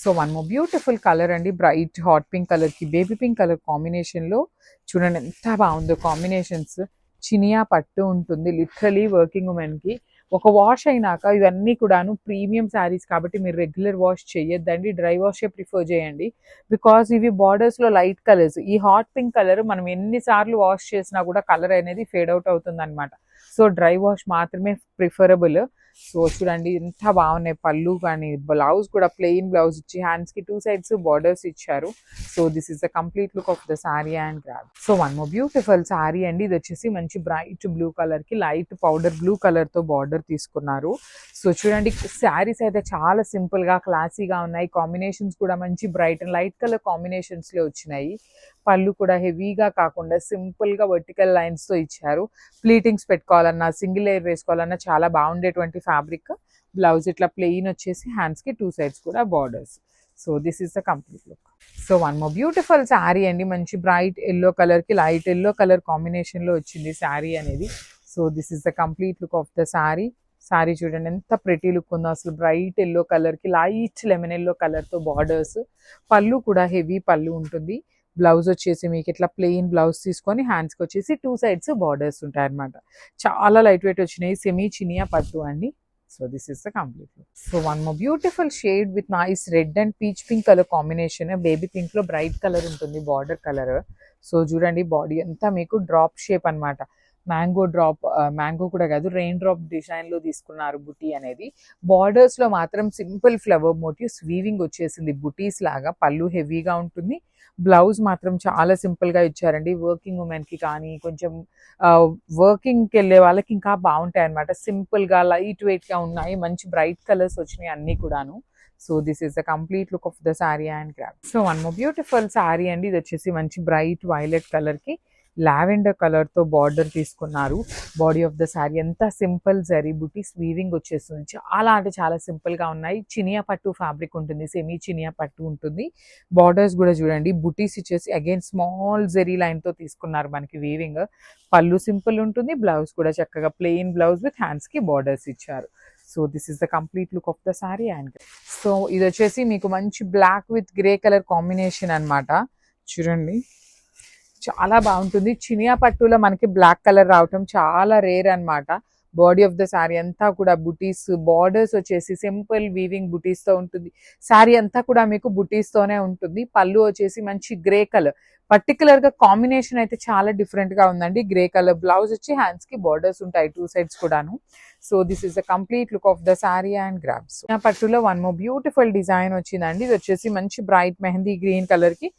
So one more beautiful colour అండి, bright hot pink colour కి baby pink colour combination లో చూడండి ఎంత బాగుందో కాంబినేషన్స్. చినియా పట్టు ఉంటుంది, లిటరలీ వర్కింగ్ ఉమెన్ కి. ఒక వాష్ అయినాక ఇవన్నీ కూడాను ప్రీమియం శారీస్ కాబట్టి మీరు రెగ్యులర్ వాష్ చేయొద్దండి, డ్రై వాషే ప్రిఫర్ చేయండి. బికాస్ ఇవి బార్డర్స్ లో లైట్ కలర్స్. ఈ హాట్ పింక్ కలర్ మనం ఎన్నిసార్లు వాష్ చేసినా కూడా కలర్ అనేది ఫేడ్ అవుట్ అవుతుంది అనమాట. సో డ్రై వాష్ మాత్రమే ప్రిఫరబుల్. సో చూడండి ఎంత బాగున్నాయి పళ్ళు కానీ, బ్లౌజ్ కూడా ప్లెయిన్ బ్లౌజ్ ఇచ్చి హ్యాండ్స్ కి 2 sides బార్డర్స్ ఇచ్చారు. So this is the complete look of the sorry and grab. So one more beautiful sorry అండి, ఇది వచ్చేసి మంచి బ్రైట్ బ్లూ కలర్ కి లైట్ పౌడర్ బ్లూ కలర్ తో బార్డర్ తీసుకున్నారు. సో చూడండి శారీస్ అయితే చాలా సింపుల్ గా క్లాసీగా ఉన్నాయి. కాంబినేషన్స్ కూడా మంచి bright and light colour combinations లో వచ్చినాయి. పళ్ళు కూడా హెవీగా కాకుండా సింపుల్ గా వర్టికల్ లైన్స్ తో ఇచ్చారు. ప్లీటింగ్స్ పెట్టుకోవాలన్నా సింగిల్ లేయర్ వేసుకోవాలన్నా చాలా బాగుండేటువంటి ఫ్యాబ్రిక్. బ్లౌజ్ ఇట్లా ప్లెయిన్ వచ్చేసి హ్యాండ్స్ కి 2 sides కూడా borders. So this is the complete look. So one more beautiful sari అండి, మంచి బ్రైట్ ఎల్లో కలర్ కి లైట్ ఎల్లో కలర్ కాంబినేషన్ లో వచ్చింది శారీ అనేది. So this is the complete look of the sari. Sari చూడండి ఎంత ప్రెటీ లుక్ ఉందో అసలు, బ్రైట్ ఎల్లో కలర్ కి లైట్ లెమన్ ఎల్లో కలర్ తో బార్డర్స్. పళ్ళు కూడా హెవీ పళ్ళు ఉంటుంది. బ్లౌజ్ వచ్చేసి మీకు ఇట్లా ప్లెయిన్ బ్లౌజ్ తీసుకొని హ్యాండ్స్కి వచ్చేసి 2 sides బార్డర్స్ ఉంటాయి అనమాట. చాలా లైట్ వెయిట్ వచ్చినాయి, సెమీ చినియా పట్టు అండి. So this is the complete look. So one more beautiful shade with nice red and peach pink colour combination. Baby pink లో బ్రైట్ కలర్ ఉంటుంది బార్డర్ కలర్. సో చూడండి body అంతా మీకు డ్రాప్ షేప్ అనమాట. Mango drop, mango కూడా కాదు rain drop design లో తీసుకున్నారు బుటీ అనేది. బార్డర్స్ లో మాత్రం సింపుల్ ఫ్లవర్ మోటివ్స్ వీవింగ్ వచ్చేసింది బుటీస్ లాగా. పళ్ళు హెవీగా ఉంటుంది. బ్లౌజ్ మాత్రం చాలా సింపుల్ గా ఇచ్చారండి. వర్కింగ్ ఉమెన్ కి కానీ కొంచెం వర్కింగ్ కి వెళ్ళే వాళ్ళకి ఇంకా బాగుంటాయి అనమాట. సింపుల్ గా లైట్ వెయిట్ గా ఉన్నాయి, మంచి బ్రైట్ కలర్స్ వచ్చినాయి అన్ని కూడాను. So this is the complete look of the sorry and grab. So one more beautiful sorry అండి, ఇది వచ్చేసి మంచి బ్రైట్ వైలెట్ కలర్ కి లావెండర్ కలర్ తో బార్డర్ తీసుకున్నారు. బాడీ ఆఫ్ ద శారీ ఎంత సింపుల్ జరీ బుటీస్ వీవింగ్ వచ్చేస్తుంది. చాలా అంటే చాలా సింపుల్ గా ఉన్నాయి. చినియా పట్టు ఫ్యాబ్రిక్ ఉంటుంది, సెమీ చినియా పట్టు ఉంటుంది. బార్డర్స్ కూడా చూడండి బుటీస్ ఇచ్చేసి అగైన్ స్మాల్ జరీ లైన్ తో తీసుకున్నారు మనకి వీవింగ్. పళ్ళు సింపుల్ ఉంటుంది, బ్లౌజ్ కూడా చక్కగా ప్లెయిన్ బ్లౌజ్ విత్ హ్యాండ్స్ కి బార్డర్స్ ఇచ్చారు. So this is the complete look of the sari and. సో ఇది వచ్చేసి మీకు మంచి black with grey colour combination అన్నమాట. చూడండి చాలా బాగుంటుంది. చినియా పట్టులో మనకి బ్లాక్ కలర్ రావటం చాలా రేర్ అన్నమాట. బాడీ ఆఫ్ ద శారీ అంతా కూడా బుటీస్, బార్డర్స్ వచ్చేసి సింపుల్ వీవింగ్ బుటీస్ తో ఉంటుంది. శారీ అంతా కూడా మీకు బుటీస్ తోనే ఉంటుంది. పళ్ళు వచ్చేసి మంచి గ్రే కలర్, పర్టికులర్ గా కాంబినేషన్ అయితే చాలా డిఫరెంట్ గా ఉందండి. గ్రే కలర్ బ్లౌజ్ వచ్చి హ్యాండ్స్ కి బార్డర్స్ ఉంటాయి 2 sides కూడాను. So this is the complete look of the sari and grabs. పట్టులో వన్ మోర్ బ్యూటిఫుల్ డిజైన్ వచ్చిందండి. ఇది వచ్చేసి మంచి బ్రైట్ మెహందీ గ్రీన్ కలర్ కి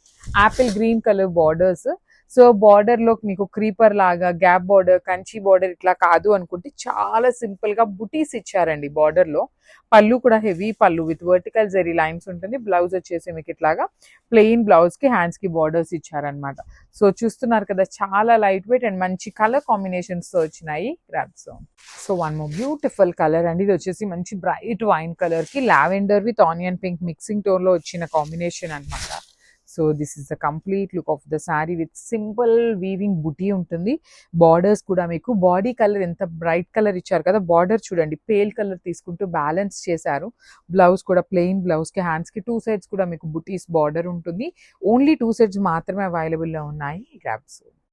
Apple green colour borders. So border లో మీకు క్రీపర్ లాగా గ్యాప్ బార్డర్, కంచి బార్డర్ ఇట్లా కాదు అనుకుంటే చాలా సింపుల్ గా బుటీస్ ఇచ్చారండి బార్డర్ లో. పళ్ళు కూడా హెవీ పళ్ళు విత్ వర్టికల్ జరీ లైన్స్ ఉంటుంది. బ్లౌజ్ వచ్చేసి మీకు ఇట్లాగా ప్లెయిన్ బ్లౌజ్ కి హ్యాండ్స్ కి బార్డర్స్ ఇచ్చారనమాట. సో చూస్తున్నారు కదా చాలా లైట్ వెయిట్ అండ్ మంచి కలర్ కాంబినేషన్స్ తో వచ్చినాయి grabs. So one more beautiful colour అండి, ఇది వచ్చేసి మంచి బ్రైట్ వైన్ కలర్ కి lavender with onion pink mixing tone లో వచ్చిన కాంబినేషన్ అనమాట. So this is the complete look of the sari with simple weaving బుటీ ఉంటుంది. బార్డర్స్ కూడా మీకు బాడీ కలర్ ఎంత బ్రైట్ కలర్ ఇచ్చారు కదా, బార్డర్ చూడండి పేల్ కలర్ తీసుకుంటూ బ్యాలెన్స్ చేశారు. బ్లౌజ్ కూడా ప్లెయిన్ బ్లౌజ్ కి హ్యాండ్స్ కి 2 sides కూడా మీకు బుటీస్ బార్డర్ ఉంటుంది. ఓన్లీ 2 sides మాత్రమే అవైలబుల్ లో ఉన్నాయి గ్రాబ్స్.